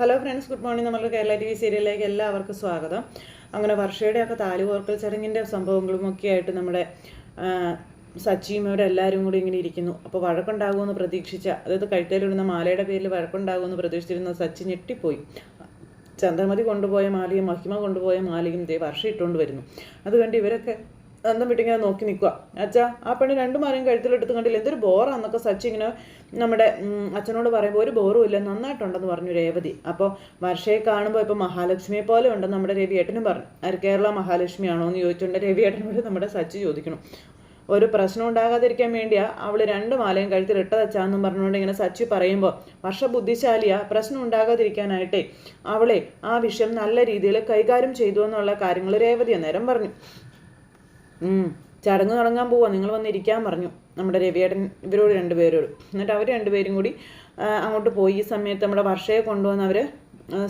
Hello friends, good morning. നമുക്ക് Kerala TV സീരിയലിലേക്ക് എല്ലാവർക്കും സ്വാഗതം. അങ്ങനെ വർഷയുടെയൊക്കെ താലികോർക്കൽ ചടങ്ങിൻ്റെ സംഭവങ്ങളുമൊക്കെ ആയിട്ട് നമ്മുടെ സച്ചിയും എല്ലാവരും കൂടി ഇങ്ങനെ ഇരിക്കുന്നു. അപ്പോൾ വഴക്കുണ്ടാകുമെന്ന് പ്രതീക്ഷിച്ച, അതായത് കഴുത്തേലിടുന്ന മാലയുടെ പേരിൽ വഴക്കുണ്ടാകുമെന്ന് പ്രതീക്ഷിച്ചിരുന്ന സച്ചി ഞെട്ടിപ്പോയി. ചന്ദ്രമതി കൊണ്ടുപോയ മാലയും മഹിമ കൊണ്ടുപോയ മാലയും വർഷ ഇട്ടുകൊണ്ട് വരുന്നു. അതുകൊണ്ട് ഇവരൊക്കെ അന്തം വിട്ടിങ്ങനെ നോക്കി നിൽക്കുക. അച്ഛാ, ആ പെണ്ണ് രണ്ടു മാലയും കഴുത്തിലെടുത്ത് കണ്ടില്ല, എന്തൊരു ബോറാന്നൊക്കെ സച്ചി ഇങ്ങനെ നമ്മുടെ അച്ഛനോട് പറയുമ്പോൾ ഒരു ബോറും ഇല്ല, നന്നായിട്ടുണ്ടെന്ന് പറഞ്ഞു രേവതി. അപ്പോൾ വർഷയെ കാണുമ്പോൾ ഇപ്പോൾ മഹാലക്ഷ്മിയെ പോലെ ഉണ്ടെന്ന് നമ്മുടെ രവിയേട്ടനും പറഞ്ഞു. അത് കേരള മഹാലക്ഷ്മിയാണോ എന്ന് ചോദിച്ചുകൊണ്ട് രവിയേട്ടനോട് നമ്മുടെ സച്ചി ചോദിക്കണം. ഒരു പ്രശ്നം ഉണ്ടാകാതിരിക്കാൻ വേണ്ടിയാ അവൾ രണ്ട് മാലയും കഴുത്തിലിട്ടതച്ചാന്നും പറഞ്ഞുകൊണ്ട് ഇങ്ങനെ സച്ചി പറയുമ്പോൾ വർഷ ബുദ്ധിശാലിയാ, പ്രശ്നം ഉണ്ടാകാതിരിക്കാനായിട്ടേ അവളെ ആ വിഷയം നല്ല രീതിയിൽ കൈകാര്യം ചെയ്തു എന്നുള്ള കാര്യങ്ങൾ രേവതി അന്നേരം പറഞ്ഞു. ചടങ്ങ് തുടങ്ങാൻ പോവാ, നിങ്ങൾ വന്നിരിക്കാൻ പറഞ്ഞു നമ്മുടെ രവിയേട്ടൻ ഇവരോട് രണ്ടുപേരോട്. എന്നിട്ട് അവർ രണ്ടുപേരും കൂടി അങ്ങോട്ട് പോയി. ഈ സമയത്ത് നമ്മുടെ വർഷയെ കൊണ്ടുവന്ന് അവർ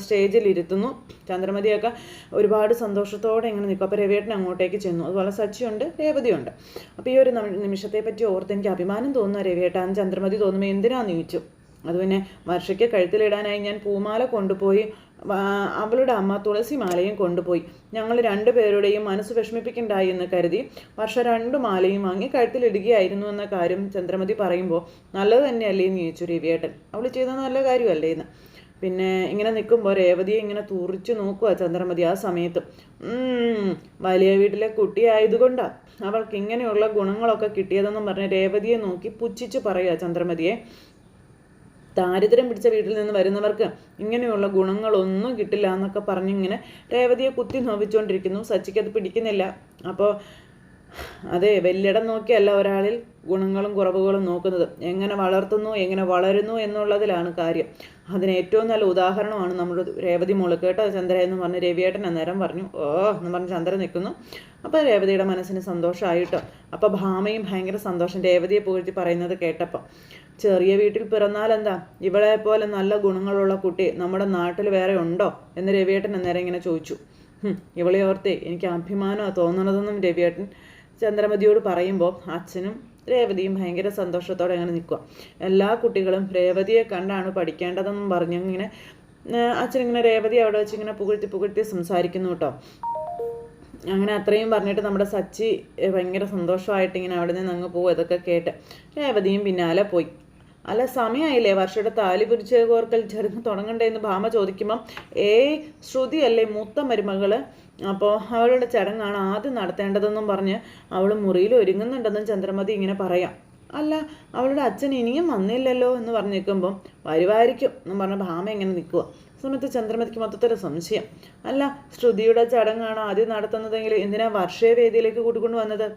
സ്റ്റേജിൽ ഇരുത്തുന്നു. ചന്ദ്രമതിയൊക്കെ ഒരുപാട് സന്തോഷത്തോടെ ഇങ്ങനെ നിൽക്കും. അപ്പോൾ രവിയേട്ടൻ അങ്ങോട്ടേക്ക് ചെന്നു. അതുപോലെ സച്ചിയുണ്ട്, രേവതിയുണ്ട്. അപ്പോൾ ഈ ഒരു നിമിഷത്തെ പറ്റി ഓർത്ത് എനിക്ക് അഭിമാനം തോന്നുന്നു രവിയേട്ടൻ. ചന്ദ്രമതി തോന്നുമ്പോൾ എന്തിനാന്ന് ചോദിച്ചു. അത് പിന്നെ വർഷയ്ക്ക് കഴുത്തിലിടാനായി ഞാൻ പൂമാല കൊണ്ടുപോയി, അവളുടെ അമ്മ തുളസി മാലയും കൊണ്ടുപോയി. ഞങ്ങൾ രണ്ടുപേരുടെയും മനസ്സ് വിഷമിപ്പിക്കണ്ടായി എന്ന് കരുതി വർഷ രണ്ടു മാലയും വാങ്ങി കഴുത്തിലിടുകയായിരുന്നു എന്ന കാര്യം ചന്ദ്രമതി പറയുമ്പോൾ നല്ലത് തന്നെയല്ലേ എന്ന് ചോദിച്ചു രവിയേട്ടൻ. അവൾ ചെയ്ത നല്ല കാര്യമല്ലേ എന്ന്. പിന്നെ ഇങ്ങനെ നിൽക്കുമ്പോൾ രേവതിയെ ഇങ്ങനെ തുറിച്ചു നോക്കുക ചന്ദ്രമതി ആ സമയത്ത്. വലിയ വീട്ടിലെ കുട്ടിയായതുകൊണ്ടാണ് അവൾക്ക് ഇങ്ങനെയുള്ള ഗുണങ്ങളൊക്കെ കിട്ടിയതെന്നും പറഞ്ഞ് രേവതിയെ നോക്കി പുച്ഛിച്ച് പറയുക ചന്ദ്രമതിയെ. ദാരിദ്ര്യം പിടിച്ച വീട്ടിൽ നിന്ന് വരുന്നവർക്ക് ഇങ്ങനെയുള്ള ഗുണങ്ങളൊന്നും കിട്ടില്ല എന്നൊക്കെ പറഞ്ഞിങ്ങനെ രേവതിയെ കുത്തി നോവിച്ചുകൊണ്ടിരിക്കുന്നു. സച്ചിക്ക് അത് പിടിക്കുന്നില്ല. അപ്പോൾ അതെ, വലിയിടം നോക്കിയല്ല ഒരാളിൽ ഗുണങ്ങളും കുറവുകളും നോക്കുന്നത്, എങ്ങനെ വളർത്തുന്നു എങ്ങനെ വളരുന്നു എന്നുള്ളതിലാണ് കാര്യം. അതിന് ഏറ്റവും നല്ല ഉദാഹരണമാണ് നമ്മുടെ രേവതി മോള്. കേട്ടോ ചന്ദ്ര എന്ന് പറഞ്ഞ് രവിയേട്ടൻ അന്നേരം പറഞ്ഞു. ഓ എന്ന് പറഞ്ഞ് ചന്ദ്ര നിൽക്കുന്നു. അപ്പോൾ രേവതിയുടെ മനസ്സിന് സന്തോഷമായിട്ടോ. അപ്പോൾ ഭാമയും ഭയങ്കര സന്തോഷം രേവതിയെ പുകഴ്ത്തി പറയുന്നത് കേട്ടപ്പം. ചെറിയ വീട്ടിൽ പിറന്നാലെന്താ, ഇവളെ പോലെ നല്ല ഗുണങ്ങളുള്ള കുട്ടി നമ്മുടെ നാട്ടിൽ വേറെ ഉണ്ടോ എന്ന് രവിയേട്ടൻ അന്നേരം ഇങ്ങനെ ചോദിച്ചു. ഇവളെ ഓർത്തേ എനിക്ക് അഭിമാനമാണ് തോന്നണതെന്നും രവിയേട്ടൻ ചന്ദ്രമതിയോട് പറയുമ്പോൾ അച്ഛനും രേവതിയും ഭയങ്കര സന്തോഷത്തോടെ അങ്ങനെ നിൽക്കുക. എല്ലാ കുട്ടികളും രേവതിയെ കണ്ടാണ് പഠിക്കേണ്ടതെന്നും പറഞ്ഞിങ്ങനെ അച്ഛനിങ്ങനെ രേവതി അവിടെ വെച്ച് ഇങ്ങനെ പുകഴ്ത്തി സംസാരിക്കുന്നു കേട്ടോ. അങ്ങനെ അത്രയും പറഞ്ഞിട്ട് നമ്മുടെ സച്ചി ഭയങ്കര സന്തോഷമായിട്ട് ഇങ്ങനെ അവിടെ നിന്ന് അങ്ങ് പോകും. ഇതൊക്കെ കേട്ട് രേവതിയും പിന്നാലെ പോയി. അല്ല, സമയമായില്ലേ വർഷയുടെ താലി പിരിച്ച് കോർക്കൽ ചടങ്ങ് തുടങ്ങണ്ടേ എന്ന് ഭാമ ചോദിക്കുമ്പം ശ്രുതി അല്ലേ മൂത്ത മരുമകള്, അപ്പോൾ അവളുടെ ചടങ്ങാണ് ആദ്യം നടത്തേണ്ടതെന്നും പറഞ്ഞ് അവൾ മുറിയിൽ ഒരുങ്ങുന്നുണ്ടെന്നും ചന്ദ്രമതി ഇങ്ങനെ പറയാം. അല്ല, അവളുടെ അച്ഛൻ ഇനിയും വന്നില്ലല്ലോ എന്ന് പറഞ്ഞു നിൽക്കുമ്പം വരുമായിരിക്കും എന്നും പറഞ്ഞ ഭാമ ഇങ്ങനെ നിൽക്കുക. സമയത്ത് ചന്ദ്രമതിക്ക് മൊത്തത്തിലൊരു സംശയം. അല്ല, ശ്രുതിയുടെ ചടങ്ങാണ് ആദ്യം നടത്തുന്നതെങ്കിൽ എന്തിനാ വർഷയെ വേദിയിലേക്ക് കൂട്ടിക്കൊണ്ട് വന്നത്?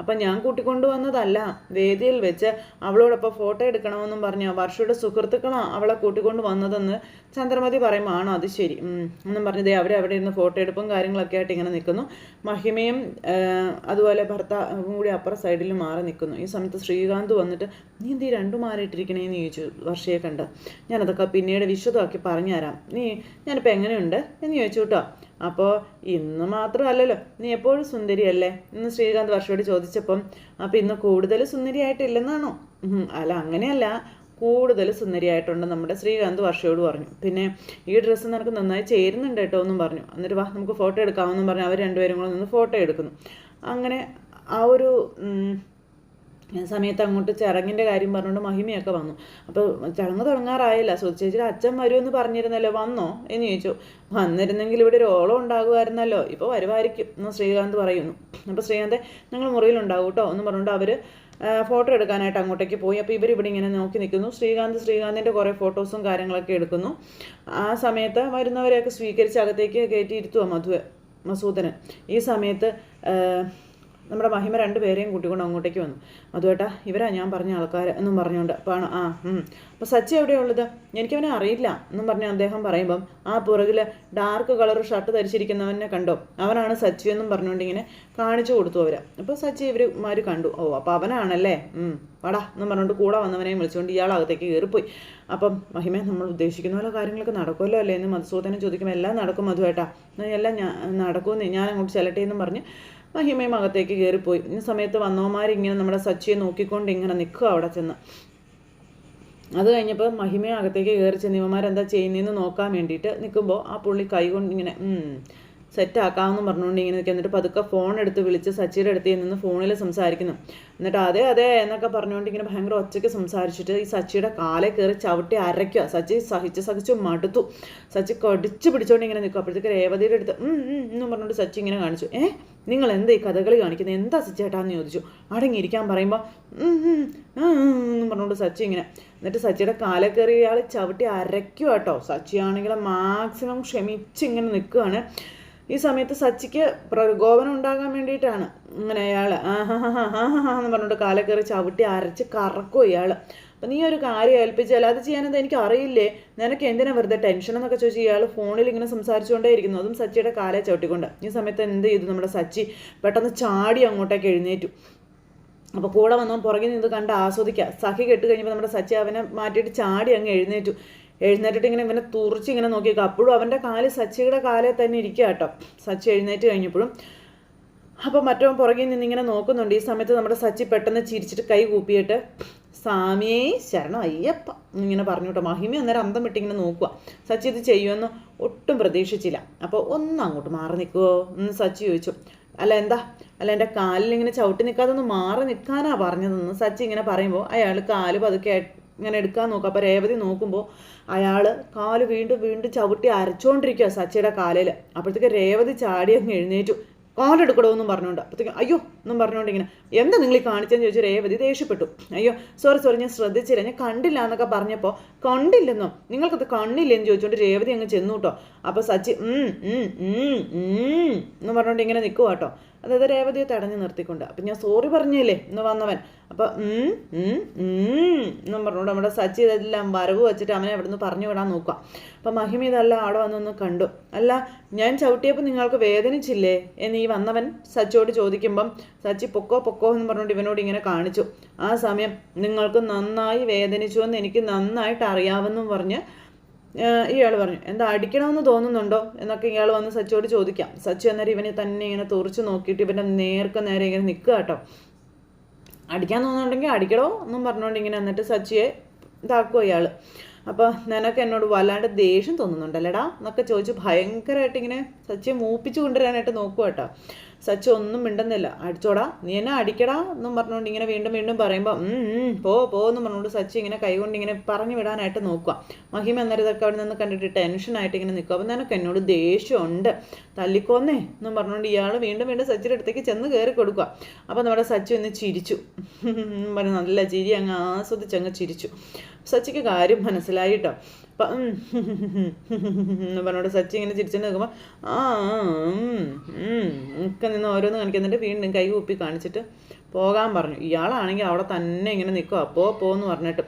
അപ്പം ഞാൻ കൂട്ടിക്കൊണ്ടുവന്നതല്ല, വേദിയിൽ വെച്ച് അവളോടൊപ്പം ഫോട്ടോ എടുക്കണമെന്നും പറഞ്ഞ വർഷയുടെ സുഹൃത്തുക്കളാണ് അവളെ കൂട്ടിക്കൊണ്ട് വന്നതെന്ന് ചന്ദ്രമതി പറയുമ്പോൾ ആണോ, അത് ശരി എന്നും പറഞ്ഞതേ അവിടെ ഇരുന്ന് ഫോട്ടോ എടുപ്പും കാര്യങ്ങളൊക്കെ ആയിട്ട് ഇങ്ങനെ നിൽക്കുന്നു. മഹിമയും അതുപോലെ ഭർത്താവും കൂടി അപ്പുറ സൈഡിൽ മാറി നിൽക്കുന്നു. ഈ സമയത്ത് ശ്രീകാന്ത് വന്നിട്ട് നീ എന്ത് രണ്ടു മാറിയിട്ടിരിക്കണേന്ന് ചോദിച്ചു വർഷയെ കണ്ട്. ഞാനതൊക്കെ പിന്നീട് വിശദമാക്കി പറഞ്ഞുതരാം, ഞാനിപ്പോൾ എങ്ങനെയുണ്ട് എന്ന് ചോദിച്ചു കേട്ടോ. അപ്പോൾ ഇന്ന് മാത്രമല്ലല്ലോ, നീ എപ്പോഴും സുന്ദരിയല്ലേ എന്ന് ശ്രീകാന്ത് വർഷയോട് ചോദിച്ചപ്പം അപ്പം ഇന്ന് കൂടുതൽ സുന്ദരിയായിട്ടില്ലെന്നാണോ? അല്ല, അങ്ങനെയല്ല, കൂടുതൽ സുന്ദരിയായിട്ടുണ്ട് നമ്മുടെ ശ്രീകാന്ത് വർഷയോട് പറഞ്ഞു. പിന്നെ ഈ ഡ്രസ്സ് നിനക്ക് നന്നായി ചേരുന്നുണ്ട് കേട്ടോ എന്നും പറഞ്ഞു. എന്നിട്ട് വാ നമുക്ക് ഫോട്ടോ എടുക്കാമെന്നും പറഞ്ഞു അവർ രണ്ടുപേരും കൂടെ നിന്ന് ഫോട്ടോ എടുക്കുന്നു. അങ്ങനെ ആ ഒരു സമയത്ത് അങ്ങോട്ട് ചടങ്ങിൻ്റെ കാര്യം പറഞ്ഞുകൊണ്ട് മഹിമയൊക്കെ വന്നു. അപ്പോൾ ചടങ്ങ് തുടങ്ങാറായില്ല. ചേച്ചിയുടെ അച്ഛൻ വരുമെന്ന് പറഞ്ഞിരുന്നല്ലോ, വന്നോ എന്ന് ചോദിച്ചു. വന്നിരുന്നെങ്കിൽ ഇവിടെ ഒരു ഓളം ഉണ്ടാകുമായിരുന്നല്ലോ, ഇപ്പോൾ വരുമായിരിക്കും എന്ന് ശ്രീകാന്ത് പറയുന്നു. അപ്പോൾ ശ്രീകാന്ത് ഞങ്ങൾ മുറിയിലുണ്ടാകും കേട്ടോ എന്ന് പറഞ്ഞുകൊണ്ട് അവർ ഫോട്ടോ എടുക്കാനായിട്ട് അങ്ങോട്ടേക്ക് പോയി. അപ്പോൾ ഇവരിവിടെ ഇങ്ങനെ നോക്കി നിൽക്കുന്നു. ശ്രീകാന്തിൻ്റെ കുറേ ഫോട്ടോസും കാര്യങ്ങളൊക്കെ എടുക്കുന്നു. ആ സമയത്ത് വരുന്നവരെയൊക്കെ സ്വീകരിച്ച് അകത്തേക്ക് കയറ്റിയിരുത്തുക മസൂദന്. ഈ സമയത്ത് നമ്മുടെ മഹിമ രണ്ടുപേരെയും കൂട്ടിക്കൊണ്ട് അങ്ങോട്ടേക്ക് വന്നു. മധുവേട്ടാ, ഇവരാ ഞാൻ പറഞ്ഞ ആൾക്കാർ എന്നും പറഞ്ഞുകൊണ്ട്. അപ്പോൾ അപ്പോൾ സച്ചി എവിടെയുള്ളത്, എനിക്കവനെ അറിയില്ല എന്നും പറഞ്ഞ് അദ്ദേഹം പറയുമ്പം ആ പുറകിൽ ഡാർക്ക് കളർ ഷർട്ട് ധരിച്ചിരിക്കുന്നവനെ കണ്ടോ, അവനാണ് സച്ചി എന്നും പറഞ്ഞുകൊണ്ട് ഇങ്ങനെ കാണിച്ചു കൊടുത്തു അവർ. അപ്പോൾ സച്ചി ഇവരുമാർ കണ്ടു. ഓ അപ്പോൾ അവനാണല്ലേ, വാടാ എന്നും പറഞ്ഞുകൊണ്ട് കൂടെ വന്നവനെയും വിളിച്ചുകൊണ്ട് ഇയാൾ അകത്തേക്ക് കയറിപ്പോയി. അപ്പം മഹിമ നമ്മൾ ഉദ്ദേശിക്കുന്ന പോലെ കാര്യങ്ങളൊക്കെ നടക്കുമല്ലോ അല്ലേ എന്ന് മധുസൂദനൻ ചോദിക്കുമ്പോൾ എല്ലാം നടക്കും മധുവേട്ടാ, എല്ലാം നടക്കുമെന്ന് ഞാൻ അങ്ങോട്ട് ചെല്ലട്ടെ എന്നും പറഞ്ഞ് മഹിമയും അകത്തേക്ക് കയറിപ്പോയി. ഈ സമയത്ത് വന്നവന്മാരിങ്ങനെ നമ്മുടെ സച്ചിയെ നോക്കിക്കൊണ്ട് ഇങ്ങനെ നിൽക്കുക അവിടെ ചെന്ന്. അത് കഴിഞ്ഞപ്പോൾ മഹിമയെ അകത്തേക്ക് കയറി ചെന്ന് ഇവന്മാരെന്താ ചെയ്യുന്നതെന്ന് നോക്കാൻ വേണ്ടിയിട്ട് നിൽക്കുമ്പോൾ ആ പുള്ളി കൈ കൊണ്ട് ഇങ്ങനെ സെറ്റാക്കാമെന്ന് പറഞ്ഞുകൊണ്ട് ഇങ്ങനെ നിൽക്കുക. എന്നിട്ട് പതുക്കെ ഫോൺ എടുത്ത് വിളിച്ച് സച്ചിയുടെ അടുത്ത് നിന്ന് ഫോണിൽ സംസാരിക്കുന്നു. എന്നിട്ട് അതെ അതെ എന്നൊക്കെ പറഞ്ഞുകൊണ്ട് ഇങ്ങനെ ഭയങ്കര ഒച്ചയ്ക്ക് സംസാരിച്ചിട്ട് ഈ സച്ചിയുടെ കാലെ കയറി ചവിട്ടി അരയ്ക്കുക. സച്ചി സഹിച്ച് മടുത്തു. സച്ചി കടിച്ചു പിടിച്ചോണ്ട് ഇങ്ങനെ നിൽക്കും. അപ്പോഴത്തേക്ക് രേവതിയുടെ അടുത്ത് എന്നും പറഞ്ഞുകൊണ്ട് സച്ചി ഇങ്ങനെ കാണിച്ചു. നിങ്ങൾ എന്താ ഈ കഥകളി കാണിക്കുന്നത്, എന്താ സച്ചിയേട്ടാന്ന് ചോദിച്ചു. അടങ്ങിയിരിക്കാൻ പറയുമ്പോൾ എന്നും പറഞ്ഞുകൊണ്ട് സച്ചി ഇങ്ങനെ. എന്നിട്ട് സച്ചിയുടെ കാലെ കയറി ഇയാൾ ചവിട്ടി അരയ്ക്കുക കേട്ടോ. സച്ചിയാണെങ്കിൽ മാക്സിമം ക്ഷമിച്ചിങ്ങനെ നിൽക്കുകയാണ്. ഈ സമയത്ത് സച്ചിക്ക് പ്രകോപനം ഉണ്ടാകാൻ വേണ്ടിയിട്ടാണ് ഇങ്ങനെ അയാൾ എന്ന് പറഞ്ഞിട്ട് കാലെ കയറി ചവിട്ടി അരച്ച് കറക്കും ഇയാൾ. അപ്പം നീ ഒരു കാര്യം ഏൽപ്പിച്ചാൽ അത് ചെയ്യാനെന്താ എനിക്ക് അറിയില്ലേ, നിനക്ക് എന്തിനാ വെറുതെ ടെൻഷൻ എന്നൊക്കെ ചോദിച്ചു ഇയാൾ ഫോണിൽ ഇങ്ങനെ സംസാരിച്ചുകൊണ്ടേ ഇരിക്കുന്നു. അതും സച്ചിയുടെ കാലെ ചവിട്ടിക്കൊണ്ട്. ഈ സമയത്ത് എന്ത് ചെയ്തു, നമ്മുടെ സച്ചി പെട്ടെന്ന് ചാടി അങ്ങോട്ടേക്ക് എഴുന്നേറ്റു. അപ്പോൾ കൂടെ വന്നവൻ പുറകിൽ നിന്ന് കണ്ട് ആസ്വദിക്കുക. സഖി കെട്ട് കഴിഞ്ഞപ്പോൾ നമ്മുടെ സച്ചി അവനെ മാറ്റിയിട്ട് ചാടി അങ്ങ് എഴുന്നേറ്റിട്ട് ഇങ്ങനെ ഇവനെ തുറിച്ച് ഇങ്ങനെ നോക്കിയേക്കുക. അപ്പോഴും അവൻ്റെ കാല് സച്ചിയുടെ കാലേ തന്നെ ഇരിക്കുക കേട്ടോ. സച്ചി എഴുന്നേറ്റ് കഴിഞ്ഞപ്പോഴും. അപ്പോൾ മറ്റവൻ പുറകിൽ നിന്ന് ഇങ്ങനെ നോക്കുന്നുണ്ട്. ഈ സമയത്ത് നമ്മുടെ സച്ചി പെട്ടെന്ന് ചിരിച്ചിട്ട് കൈ കൂപ്പിയിട്ട് സ്വാമിയേ ശരണം അയ്യപ്പ ഇങ്ങനെ പറഞ്ഞു കേട്ടോ. മഹിമ അന്നേരം അന്തം വിട്ടിങ്ങനെ നോക്കുക. സച്ചി ഇത് ചെയ്യുമെന്ന് ഒട്ടും പ്രതീക്ഷിച്ചില്ല. അപ്പോൾ ഒന്ന് അങ്ങോട്ട് മാറി നിൽക്കുമോ എന്ന് സച്ചി ചോദിച്ചു. അല്ല എൻ്റെ കാലിൽ ഇങ്ങനെ ചവിട്ടി നിൽക്കാതെ ഒന്ന് മാറി നിൽക്കാനാ പറഞ്ഞതെന്ന് സച്ചി ഇങ്ങനെ പറയുമ്പോൾ അയാൾ കാല് പതുക്കെ ഇങ്ങനെ എടുക്കാൻ നോക്കുക. അപ്പോൾ രേവതി നോക്കുമ്പോൾ അയാൾ കാല് വീണ്ടും ചവിട്ടി അരച്ചുകൊണ്ടിരിക്കുക സച്ചിയുടെ കാലിൽ. അപ്പോഴത്തേക്ക് രേവതി ചാടി അങ്ങ് എഴുന്നേറ്റു. കാലെടുക്കടോ എന്നും പറഞ്ഞുകൊണ്ട്. അപ്പോഴത്തേക്കും അയ്യോ എന്നും പറഞ്ഞുകൊണ്ട് ഇങ്ങനെ എന്താ നിങ്ങൾ ഈ കാണിച്ചെന്ന് ചോദിച്ചു. രേവതി ദേഷ്യപ്പെട്ടു. അയ്യോ സോറി ഞാൻ ശ്രദ്ധിച്ചില്ല, ഞാൻ കണ്ടില്ല എന്നൊക്കെ പറഞ്ഞപ്പോൾ കണ്ടില്ലെന്നോ നിങ്ങൾക്കത് കണ്ണില്ലെന്ന് ചോദിച്ചുകൊണ്ട് രേവതി അങ്ങ് ചെന്നു കേട്ടോ. അപ്പോൾ സച്ചി എന്ന് പറഞ്ഞുകൊണ്ട് ഇങ്ങനെ നിൽക്കുക കേട്ടോ. അതായത് രേവതിയെ തടഞ്ഞു നിർത്തിക്കൊണ്ട്. അപ്പം ഞാൻ സോറി പറഞ്ഞില്ലേ എന്ന് വന്നവൻ. അപ്പം എന്നും പറഞ്ഞുകൊണ്ട് നമ്മുടെ സച്ചി ഇതെല്ലാം വരവ് വെച്ചിട്ട് അവനെ അവിടെ നിന്ന് പറഞ്ഞു വിടാൻ നോക്കുക. അപ്പം മഹിമ ഇതെല്ലാം അവിടെ വന്നൊന്ന് കണ്ടു. അല്ല ഞാൻ ചവിട്ടിയപ്പോൾ നിങ്ങൾക്ക് വേദനിച്ചില്ലേ എന്ന് ഈ വന്നവൻ സച്ചിയോട് ചോദിക്കുമ്പം സച്ചി പൊക്കോ എന്ന് പറഞ്ഞുകൊണ്ട് ഇവനോട് ഇങ്ങനെ കാണിച്ചു. ആ സമയം നിങ്ങൾക്ക് നന്നായി വേദനിച്ചു എന്ന് എനിക്ക് നന്നായിട്ട് അറിയാമെന്നും പറഞ്ഞ് ഇയാൾ പറഞ്ഞു. എന്താ അടിക്കണമെന്ന് തോന്നുന്നുണ്ടോ എന്നൊക്കെ ഇയാൾ വന്ന് സച്ചിയോട് ചോദിക്കാം. സച്ചി അന്നേരം ഇവനെ തന്നെ ഇങ്ങനെ തുറച്ച് നോക്കിയിട്ട് ഇവൻ്റെ നേരെ ഇങ്ങനെ നിൽക്കുക കേട്ടോ. അടിക്കാൻ തോന്നുന്നുണ്ടെങ്കിൽ അടിക്കണോ എന്നും പറഞ്ഞുകൊണ്ട് ഇങ്ങനെ എന്നിട്ട് സച്ചിയെ ഇതാക്കുക ഇയാൾ. അപ്പോൾ നിനക്ക് എന്നോട് വല്ലാണ്ട് ദേഷ്യം തോന്നുന്നുണ്ടല്ലേടാ എന്നൊക്കെ ചോദിച്ച് ഭയങ്കരമായിട്ട് ഇങ്ങനെ സച്ചിയെ മൂപ്പിച്ച് കൊണ്ടുവരാനായിട്ട് നോക്കുക കേട്ടോ. സച്ചി ഒന്നും മിണ്ടുന്നില്ല. അടിച്ചോടാ നീ എന്നെ അടിക്കടാ എന്നും പറഞ്ഞുകൊണ്ട് ഇങ്ങനെ വീണ്ടും പറയുമ്പോൾ പോന്ന് പറഞ്ഞുകൊണ്ട് സച്ചി ഇങ്ങനെ കൈകൊണ്ട് ഇങ്ങനെ പറഞ്ഞു വിടാനായിട്ട് നോക്കുക. മഹിമ അന്നേരം ഇതൊക്കെ അവിടെ നിന്ന് കണ്ടിട്ട് ടെൻഷനായിട്ട് ഇങ്ങനെ നിൽക്കുക. അപ്പം നിനക്ക് എന്നോട് ദേഷ്യമുണ്ട്, തല്ലിക്കോന്നേ എന്നും പറഞ്ഞുകൊണ്ട് ഇയാൾ വീണ്ടും സച്ചിയുടെ അടുത്തേക്ക് ചെന്ന് കയറി കൊടുക്കുക. അപ്പോൾ നമ്മുടെ സച്ചി ഒന്ന് ചിരിച്ചു. പറഞ്ഞു നല്ല ചിരി അങ്ങ് ആസ്വദിച്ചങ്ങ് ചിരിച്ചു. സച്ചിക്ക് കാര്യം മനസ്സിലായി കേട്ടോ. അപ്പം എന്ന് പറഞ്ഞോണ്ട് സച്ചി ഇങ്ങനെ ചിരിച്ചിട്ട് നിൽക്കുമ്പോൾ ഒക്കെ നിന്ന് ഓരോന്ന് കാണിക്കുന്നുണ്ട്. വീണ്ടും കൈ കൂപ്പി കാണിച്ചിട്ട് പോകാൻ പറഞ്ഞു. ഇയാളാണെങ്കിൽ അവിടെ തന്നെ ഇങ്ങനെ നിൽക്കുക. പോന്ന് പറഞ്ഞിട്ട്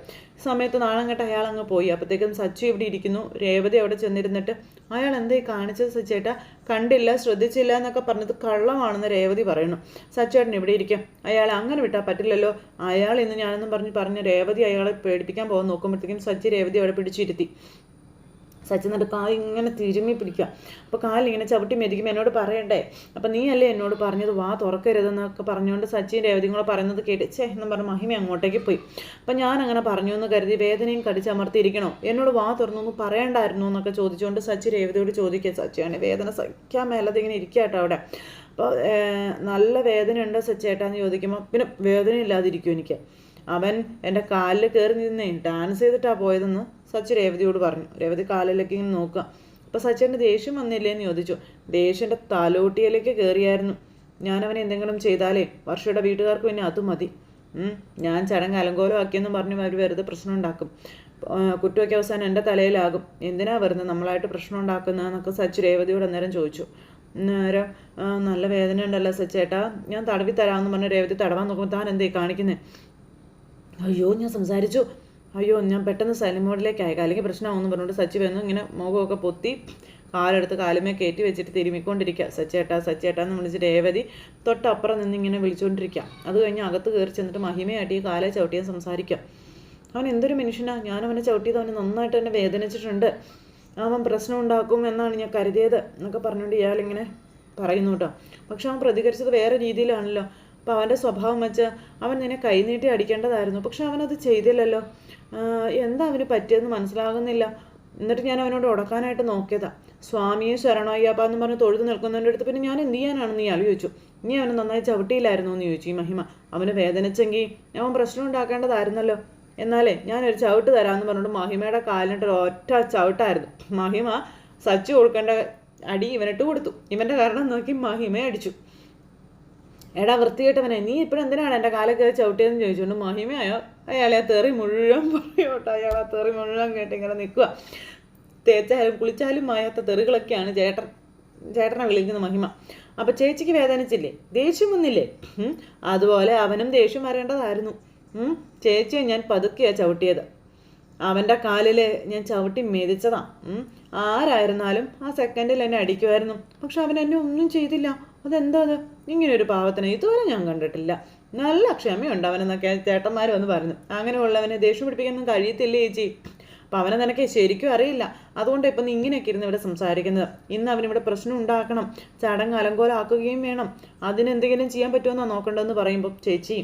സമയത്ത് നാളം കേട്ട് അയാൾ അങ്ങ് പോയി. അപ്പോഴത്തേക്കും സച്ചു ഇവിടെ ഇരിക്കുന്നു. രേവതി അവിടെ ചെന്നിരുന്നിട്ട് അയാൾ എന്തായി കാണിച്ചത് സച്ചേട്ടാ, കണ്ടില്ല ശ്രദ്ധിച്ചില്ല എന്നൊക്കെ പറഞ്ഞത് കള്ളമാണെന്ന് രേവതി പറയുന്നു. സച്ചേട്ടൻ ഇവിടെ ഇരിക്കാം, അയാളെ അങ്ങനെ വിട്ടാൽ പറ്റില്ലല്ലോ, അയാൾ ഇന്ന് ഞാനെന്നും പറഞ്ഞ് രേവതി അയാളെ പേടിപ്പിക്കാൻ പോകാൻ നോക്കുമ്പോഴത്തേക്കും സച്ചി രേവതി അവിടെ പിടിച്ചിരുത്തി. സച്ചി എന്നിട്ട് കാൽ ഇങ്ങനെ തിരുമ്മി പിടിക്കുക. അപ്പോൾ കാലിങ്ങനെ ചവിട്ടി മെതിക്കുമ്പോൾ എന്നോട് പറയണ്ടേ, അപ്പം നീ അല്ലേ എന്നോട് പറഞ്ഞത് വാ തുറക്കരുതെന്നൊക്കെ പറഞ്ഞുകൊണ്ട് സച്ചിയും രേവതിയും കൂടെ പറയുന്നത് കേട്ട് എന്നും പറഞ്ഞ് മഹിമ അങ്ങോട്ടേക്ക് പോയി. അപ്പം ഞാൻ അങ്ങനെ പറഞ്ഞു എന്ന് കരുതി വേദനയും കടിച്ചമർത്തിയിരിക്കണോ, എന്നോട് വാ തുറന്നൊന്നും പറയണ്ടായിരുന്നു എന്നൊക്കെ ചോദിച്ചുകൊണ്ട് സച്ചി രേവതിയോട് ചോദിക്കുക. സച്ചിയാണ് വേദന സഹിക്കാൻ മേലത് ഇങ്ങനെ ഇരിക്കുക കേട്ടോ അവിടെ. അപ്പോൾ നല്ല വേദന ഉണ്ടോ സച്ചേട്ടാന്ന് ചോദിക്കുമ്പോൾ പിന്നെ വേദന ഇല്ലാതിരിക്കും എനിക്ക്, അവൻ എൻ്റെ കാലിൽ കയറി നിന്നേ ഡാൻസ് ചെയ്തിട്ടാണ് പോയതെന്ന് സച്ചി രേവതിയോട് പറഞ്ഞു. രേവതി കാലിലേക്ക് ഇങ്ങനെ നോക്കുക. അപ്പോൾ സച്ചിൻ്റെ ദേഷ്യം വന്നില്ലേന്ന് ചോദിച്ചു. ദേഷ്യൻ്റെ തലോട്ടിയിലേക്ക് കയറിയായിരുന്നു. ഞാനവനെ എന്തെങ്കിലും ചെയ്താലേ വർഷയുടെ വീട്ടുകാർക്ക് പിന്നെ അതും മതി. ഞാൻ ചടങ്ങ് അലങ്കോലമാക്കിയെന്നും പറഞ്ഞു അവർ വെറുതെ പ്രശ്നം ഉണ്ടാക്കും. കുറ്റമൊക്കെ അവസാനം എൻ്റെ തലയിലാകും. എന്തിനാ വെറുതെ നമ്മളായിട്ട് പ്രശ്നം ഉണ്ടാക്കുന്നതെന്നൊക്കെ സച്ചി രേവതിയോട് അന്നേരം ചോദിച്ചു. അന്നേരം നല്ല വേദന ഉണ്ടല്ലോ സച്ചേട്ടാ, ഞാൻ തടവി തരാമെന്ന് പറഞ്ഞ് രേവതി തടവാൻ നോക്കുമ്പോൾ താൻ എന്തേ കാണിക്കുന്നത്? അയ്യോ ഞാൻ സംസാരിച്ചു, ഞാൻ പെട്ടെന്ന് സൈലന്റ് മോഡിലേക്ക് അയക്കാം അല്ലെങ്കിൽ പ്രശ്നമാണെന്ന് പറഞ്ഞുകൊണ്ട് സച്ചി വന്നു. ഇങ്ങനെ മുഖമൊക്കെ പൊത്തി കാലെടുത്ത് കാലുമേ കയറ്റി വെച്ചിട്ട് തിരുമിക്കൊണ്ടിരിക്കുക. സച്ചേട്ടാ എന്ന് വിളിച്ച് രേവതി തൊട്ടപ്പുറം നിന്ന് ഇങ്ങനെ വിളിച്ചുകൊണ്ടിരിക്കുക. അത് കഴിഞ്ഞ് അകത്ത് കയറി ചെന്നിട്ട് മഹിമയായിട്ട് ഈ കാലെ ചവിട്ടിയാൻ സംസാരിക്കാം. അവൻ എന്തൊരു മനുഷ്യനാണ്, ഞാനവനെ ചവിട്ടിയത് അവന് നന്നായിട്ട് തന്നെ വേദനിച്ചിട്ടുണ്ട്, അവൻ പ്രശ്നം ഉണ്ടാക്കും എന്നാണ് ഞാൻ കരുതിയത് എന്നൊക്കെ പറഞ്ഞുകൊണ്ട് ഇയാളിങ്ങനെ പറയുന്നു കേട്ടോ. പക്ഷെ അവൻ പ്രതികരിച്ചത് വേറെ രീതിയിലാണല്ലോ. അപ്പോൾ അവൻ്റെ സ്വഭാവം വെച്ച് അവൻ നിന്നെ കൈനീട്ടി അടിക്കേണ്ടതായിരുന്നു, പക്ഷെ അവനത് ചെയ്തില്ലല്ലോ. എന്താ അവന് പറ്റിയെന്ന് മനസ്സിലാകുന്നില്ല. എന്നിട്ട് ഞാൻ അവനോട് ഉടക്കാനായിട്ട് നോക്കിയതാ. സ്വാമിയെ ശരണയ്യപ്പ എന്ന് പറഞ്ഞ് തൊഴുതു നിൽക്കുന്നതിൻ്റെ അടുത്ത് പിന്നെ ഞാൻ എന്ത് ചെയ്യാനാണെന്ന് ഇയാൾ ചോദിച്ചു. നീ അവന് നന്നായി ചവിട്ടിയില്ലായിരുന്നു എന്ന് ചോദിച്ചു ഈ മഹിമ. അവന് വേദനിച്ചെങ്കിൽ അവൻ പ്രശ്നം ഉണ്ടാക്കേണ്ടതായിരുന്നല്ലോ. എന്നാലേ ഞാനൊരു ചവിട്ട് തരാമെന്ന് പറഞ്ഞിട്ട് മഹിമയുടെ കാലിനിട്ട് ഒറ്റ ചവിട്ടായിരുന്നു. മഹിമ സച്ചു കൊടുക്കേണ്ട അടി ഇവനിട്ട് കൊടുത്തു. ഇവൻ്റെ കാരണം നോക്കി മഹിമയെ അടിച്ചു. എടാ വൃത്തികെട്ടവനെ, നീ ഇപ്പോഴെന്തിനാണ് എൻ്റെ കാലൊക്കെ ചവിട്ടിയെന്ന് ചോദിച്ചുകൊണ്ട് മഹിമയോ അയാളെ തെറി മുഴുവൻ പറയോട്ടോ. അയാളെ തെറി മുഴുവൻ കേട്ട് ഇങ്ങനെ നിൽക്കുക. തേച്ചാലും കുളിച്ചാലും മായാത്ത തെറികളൊക്കെയാണ് ചേട്ടനെ വിളിക്കുന്ന മഹിമ. അപ്പം ചേച്ചിക്ക് വേദനിച്ചില്ലേ? ദേഷ്യം വന്നില്ലേ? അതുപോലെ അവനും ദേഷ്യം വരേണ്ടതായിരുന്നു. ചേച്ചിയെ ഞാൻ പതുക്കെയാണ് ചവിട്ടിയത്. അവൻ്റെ കാലിൽ ഞാൻ ചവിട്ടി മെതിച്ചതാ. ആരായിരുന്നാലും ആ സെക്കൻഡിൽ എന്നെ അടിക്കുമായിരുന്നു. പക്ഷെ അവൻ എന്നെ ഒന്നും ചെയ്തില്ല. അതെന്താ അത്? ഇങ്ങനെയൊരു പാവത്തിനെ ഇതുവരെ ഞാൻ കണ്ടിട്ടില്ല. നല്ല ക്ഷമയുണ്ട് അവനെന്നൊക്കെ ചേട്ടന്മാർ വന്ന് പറഞ്ഞു. അങ്ങനെയുള്ളവനെ ദേഷ്യം പിടിപ്പിക്കാനൊന്നും കഴിയത്തില്ലേ ചേച്ചി? അപ്പം അവനെ നിനക്ക് ശരിക്കും അറിയില്ല. അതുകൊണ്ട് ഇപ്പം നീ ഇങ്ങനെയൊക്കെ ഇരുന്ന് ഇവിടെ സംസാരിക്കുന്നത്. ഇന്ന് അവനിവിടെ പ്രശ്നം ഉണ്ടാക്കണം, ചടങ്ങ് അലങ്കോലാക്കുകയും വേണം. അതിനെന്തെങ്കിലും ചെയ്യാൻ പറ്റുമെന്നാണ് നോക്കേണ്ടതെന്ന് പറയുമ്പോൾ ചേച്ചി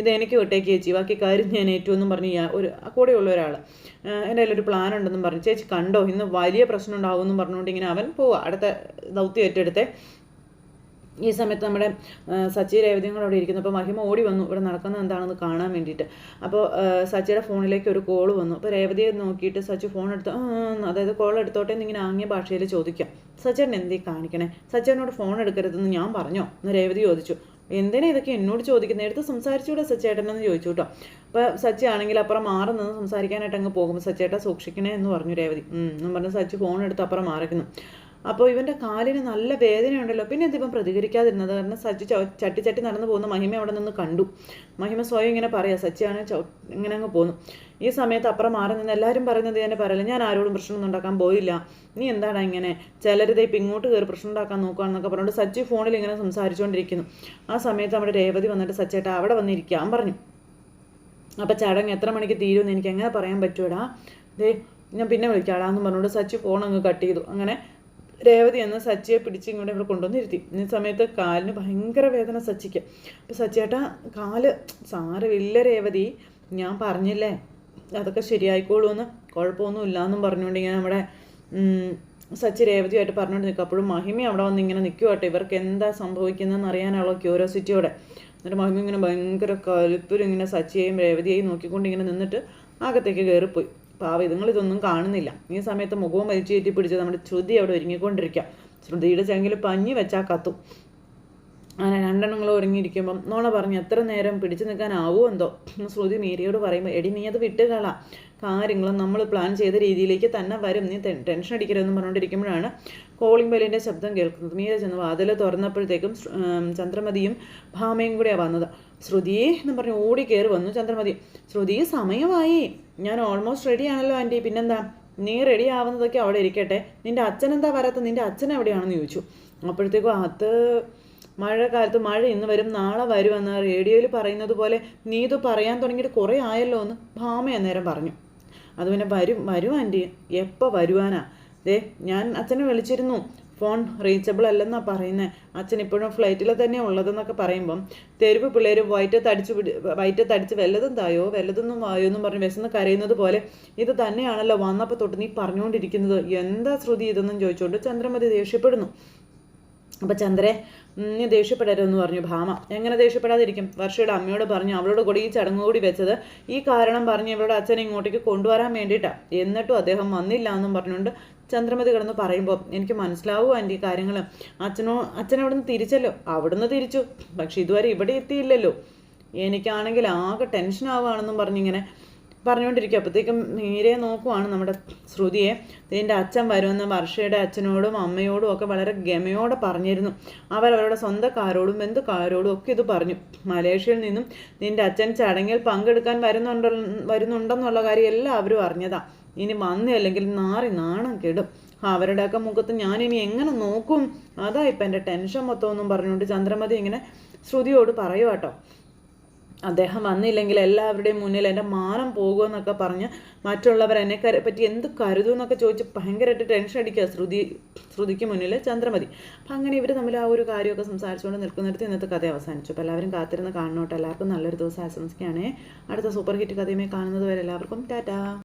ഇത് എനിക്ക് വിട്ടേക്ക് ചേച്ചി, ബാക്കി കാര്യം ഞാൻ ഏറ്റവും പറഞ്ഞ് ഒരു കൂടെയുള്ള ഒരാൾ എൻ്റെ കയ്യിലൊരു പ്ലാൻ ഉണ്ടെന്നും പറഞ്ഞു. ചേച്ചി കണ്ടോ, ഇന്ന് വലിയ പ്രശ്നം ഉണ്ടാകുമെന്നും പറഞ്ഞുകൊണ്ട് ഇങ്ങനെ അവൻ പോവുക അടുത്ത ദൗത്യം ഏറ്റെടുത്തേ. ഈ സമയത്ത് നമ്മുടെ സച്ചി രേവതിയും കൂടെ അവിടെ ഇരിക്കുന്നപ്പോൾ മഹിമ ഓടി വന്നു ഇവിടെ നടക്കുന്നത് എന്താണെന്ന് കാണാൻ വേണ്ടിയിട്ട്. അപ്പോൾ സച്ചിയുടെ ഫോണിലേക്ക് ഒരു കോൾ വന്നു. അപ്പോൾ രേവതിയെ നോക്കിയിട്ട് സച്ചി ഫോൺ എടുത്ത് അതായത് കോൾ എടുത്തോട്ടെ എന്നിങ്ങനെ ആംഗ്യ ഭാഷയിൽ ചോദിക്കാം. സച്ചേട്ടൻ എന്തേ കാണിക്കണേ? സച്ചേട്ടനോട് ഫോൺ എടുക്കരുതെന്ന് ഞാൻ പറഞ്ഞോ എന്ന് രേവതി ചോദിച്ചു. എന്തിനാ ഇതൊക്കെ എന്നോട് ചോദിക്കുന്നത്? എടുത്ത് സംസാരിച്ചുകൂടെ സച്ചേട്ടനെന്ന് ചോദിച്ചു കേട്ടോ. അപ്പോൾ സച്ചി ആണെങ്കിൽ അപ്പുറം മാറി നിന്ന് സംസാരിക്കാനായിട്ട് അങ്ങ് പോകുമ്പോൾ സച്ചേട്ട സൂക്ഷിക്കണേ എന്ന് പറഞ്ഞു രേവതി. എന്നും പറഞ്ഞ് സച്ചി ഫോൺ എടുത്ത് അപ്പുറം മാറിക്കുന്നു. അപ്പോൾ ഇവൻ്റെ കാലിന് നല്ല വേദനയുണ്ടല്ലോ, പിന്നെ എന്തിപ്പം പ്രതികരിക്കാതിരുന്നത്? കാരണം സച്ചി ചട്ടി നടന്നു പോകുന്ന മഹിമ അവിടെ നിന്ന് കണ്ടു. മഹിമ സ്വയം ഇങ്ങനെ പറയാം, സച്ചിയാണ് ഇങ്ങനെ അങ്ങ് പോന്നു. ഈ സമയത്ത് അപ്പുറം മാറി നിന്ന് എല്ലാവരും പറയുന്നത് തന്നെ പറയല്ല, ഞാൻ ആരോടും പ്രശ്നമൊന്നും ഉണ്ടാക്കാൻ പോയില്ല, നീ എന്താണ് ഇങ്ങനെ ചിലരിതേ ഇപ്പം ഇങ്ങോട്ട് കയറി പ്രശ്നം ഉണ്ടാക്കാൻ നോക്കുകയാണെന്നൊക്കെ പറഞ്ഞുകൊണ്ട് സച്ചി ഫോണിൽ ഇങ്ങനെ സംസാരിച്ചുകൊണ്ടിരിക്കുന്നു. ആ സമയത്ത് നമ്മുടെ രേവതി വന്നിട്ട് സച്ചേട്ട അവിടെ വന്നിരിക്കാൻ പറഞ്ഞു. അപ്പം ചടങ്ങ് എത്ര മണിക്ക് തീരുമെന്ന് എനിക്ക് എങ്ങനെ പറയാൻ പറ്റുമോടാ? ഞാൻ പിന്നെ വിളിക്കാടാന്ന് പറഞ്ഞുകൊണ്ട് സച്ചി ഫോൺ അങ്ങ് കട്ട് ചെയ്തു. അങ്ങനെ രേവതി എന്ന് സച്ചിയെ പിടിച്ച് ഇങ്ങോട്ട് ഇവിടെ കൊണ്ടുവന്നിരുത്തി. ഈ സമയത്ത് കാലിന് ഭയങ്കര വേദന സച്ചിക്ക്. അപ്പോൾ സച്ചിയേട്ടാ കാല് സാരമില്ല രേവതി, ഞാൻ പറഞ്ഞില്ലേ അതൊക്കെ ശരിയായിക്കോളൂ എന്ന്, കുഴപ്പമൊന്നും ഇല്ലയെന്നും പറഞ്ഞുകൊണ്ട് ഇങ്ങനെ നമ്മുടെ സച്ചി രേവതിയായിട്ട് പറഞ്ഞുകൊണ്ട് നിൽക്കും. അപ്പോഴും മഹിമ അവിടെ വന്ന് ഇങ്ങനെ നിൽക്കുവാട്ടെ, ഇവർക്ക് എന്താ സംഭവിക്കുന്നതെന്ന് അറിയാനുള്ള ക്യൂരിയോസിറ്റിയോടെ. എന്നിട്ട് മഹിമ ഇങ്ങനെ ഭയങ്കര കലിപ്പിലും ഇങ്ങനെ സച്ചിയെയും രേവതിയെയും നോക്കിക്കൊണ്ട് ഇങ്ങനെ നിന്നിട്ട് അകത്തേക്ക് കയറിപ്പോയി. പാവം ഇതുങ്ങളിതൊന്നും കാണുന്നില്ല. ഈ സമയത്ത് മുഖവും വലിച്ചു കയറ്റി പിടിച്ച് നമ്മുടെ ശ്രുതി അവിടെ ഒരുങ്ങിക്കൊണ്ടിരിക്കുക. ശ്രുതിയുടെ ചെങ്കിൽ പഞ്ഞി വെച്ചാൽ കത്തും. അങ്ങനെ രണ്ടെണ്ണങ്ങളും ഒരുങ്ങിയിരിക്കുമ്പം നോണ പറഞ്ഞ് എത്ര നേരം പിടിച്ചു നിൽക്കാനാവുമോ എന്തോ. ശ്രുതി മീരയോട് പറയുമ്പോൾ എടി നീ അത് വിട്ടുകളാം, കാര്യങ്ങളും നമ്മൾ പ്ലാൻ ചെയ്ത രീതിയിലേക്ക് തന്നെ വരും, നീ ടെൻഷൻ അടിക്കരുതെന്ന് പറഞ്ഞുകൊണ്ടിരിക്കുമ്പോഴാണ് കോളിംഗ് ബെല്ലിൻ്റെ ശബ്ദം കേൾക്കുന്നത്. മീര ചെന്ന് വാതിൽ തുറന്നപ്പോഴത്തേക്കും ചന്ദ്രമതിയും ഭാമയും കൂടെയാണ് വന്നത്. ശ്രുതി എന്ന് പറഞ്ഞ് ഓടി കയറി വന്നു ചന്ദ്രമതി. ശ്രുതി സമയമായി, ഞാൻ ഓൾമോസ്റ്റ് റെഡി ആണല്ലോ ആൻറ്റി, പിന്നെന്താ നീ റെഡി ആവുന്നതൊക്കെ അവിടെ ഇരിക്കട്ടെ, നിൻ്റെ അച്ഛൻ എന്താ വരാത്ത, നിൻ്റെ അച്ഛൻ എവിടെയാണെന്ന് ചോദിച്ചു. അപ്പോഴത്തേക്കും അത് മഴക്കാലത്ത് മഴ ഇന്ന് വരും നാളെ വരുമെന്ന് റേഡിയോയിൽ പറയുന്നത് പോലെ നീ ഇത് പറയാൻ തുടങ്ങിയിട്ട് കുറേ ആയല്ലോ എന്ന് ഭാമ അന്നേരം പറഞ്ഞു. അത് പിന്നെ വരും ആൻറ്റി, എപ്പോൾ വരുവാനാ? ഞാൻ അച്ഛനെ വിളിച്ചിരുന്നു, ഫോൺ റീച്ചബിൾ അല്ലെന്നാണ് പറയുന്നത്, അച്ഛൻ ഇപ്പോഴും ഫ്ലൈറ്റിൽ തന്നെ ഉള്ളതെന്നൊക്കെ പറയുമ്പം തെരുവ് പിള്ളേർ വയറ്റത്തടിച്ച് വല്ലതും തായോ വല്ലതൊന്നും വായോ എന്നും പറഞ്ഞ് വിശന്ന് കരയുന്നത് പോലെ ഇത് തന്നെയാണല്ലോ വന്നപ്പോൾ തൊട്ട് നീ പറഞ്ഞുകൊണ്ടിരിക്കുന്നത്, എന്താ ശ്രുതി ഇതെന്നും ചോദിച്ചുകൊണ്ട് ചന്ദ്രമതി ദേഷ്യപ്പെടുന്നു. അപ്പം ചന്ദ്രേ നീ ദേഷ്യപ്പെടരുതെന്ന് പറഞ്ഞു ഭാമ. എങ്ങനെ ദേഷ്യപ്പെടാതിരിക്കും? വർഷയുടെ അമ്മയോട് പറഞ്ഞു അവളോട് കൂടി ഈ ചടങ്ങ് കൂടി വെച്ചത് ഈ കാരണം പറഞ്ഞ് ഇവളുടെ അച്ഛനെ ഇങ്ങോട്ടേക്ക് കൊണ്ടുവരാൻ വേണ്ടിയിട്ടാണ്, എന്നിട്ടും അദ്ദേഹം വന്നില്ല എന്നും പറഞ്ഞുകൊണ്ട് ചന്ദ്രമതി കിടന്ന് പറയുമ്പോൾ എനിക്ക് മനസ്സിലാവും ആൻറ്റി കാര്യങ്ങൾ. അച്ഛനവിടുന്ന് തിരിച്ചല്ലോ, അവിടുന്ന് തിരിച്ചു, പക്ഷെ ഇതുവരെ ഇവിടെ എത്തിയില്ലല്ലോ, എനിക്കാണെങ്കിൽ ആകെ ടെൻഷൻ ആവുകയാണെന്നും പറഞ്ഞിങ്ങനെ പറഞ്ഞുകൊണ്ടിരിക്കുക. അപ്പോഴത്തേക്കും മീരയെ നോക്കുവാണ് നമ്മുടെ ശ്രുതിയെ. ഇതിൻ്റെ അച്ഛൻ വരുമെന്ന് വർഷയുടെ അച്ഛനോടും അമ്മയോടും ഒക്കെ വളരെ ഗമയോടെ പറഞ്ഞിരുന്നു. അവരവരുടെ സ്വന്തക്കാരോടും ബന്ധുക്കാരോടും ഒക്കെ ഇത് പറഞ്ഞു. മലേഷ്യയിൽ നിന്നും നിൻ്റെ അച്ഛൻ ചടങ്ങിൽ പങ്കെടുക്കാൻ വരുന്നുണ്ടെന്നുള്ള കാര്യം എല്ലാവരും അറിഞ്ഞതാ. ഇനി വന്നില്ലെങ്കിൽ നാണം കെടും, അവരുടെയൊക്കെ മുഖത്ത് ഞാനിനി എങ്ങനെ നോക്കും, അതാ ഇപ്പം എൻ്റെ ടെൻഷൻ മൊത്തമൊന്നും പറഞ്ഞുകൊണ്ട് ചന്ദ്രമതി ഇങ്ങനെ ശ്രുതിയോട് പറയുക കേട്ടോ. അദ്ദേഹം വന്നില്ലെങ്കിൽ എല്ലാവരുടെയും മുന്നിൽ എൻ്റെ മാനം പോകുമെന്നൊക്കെ പറഞ്ഞ് മറ്റുള്ളവർ എന്നെ പറ്റി എന്ത് കരുതും എന്നൊക്കെ ചോദിച്ച് ഭയങ്കരമായിട്ട് ടെൻഷൻ അടിക്കുക ശ്രുതിക്ക് മുന്നിൽ ചന്ദ്രമതി. അപ്പം അങ്ങനെ ഇവർ തമ്മിൽ ആ ഒരു കാര്യമൊക്കെ സംസാരിച്ചുകൊണ്ട് നിൽക്കുന്നിടത്ത് ഇന്നത്തെ കഥ അവസാനിച്ചു. അപ്പോൾ എല്ലാവരും കാത്തിരുന്ന് കാണണോട്ടെ. എല്ലാവർക്കും നല്ലൊരു ദിവസം ആശംസിക്കുകയാണേ. അടുത്ത സൂപ്പർ ഹിറ്റ് കഥയുമായി കാണുന്നത് വരെ എല്ലാവർക്കും ടാറ്റാ.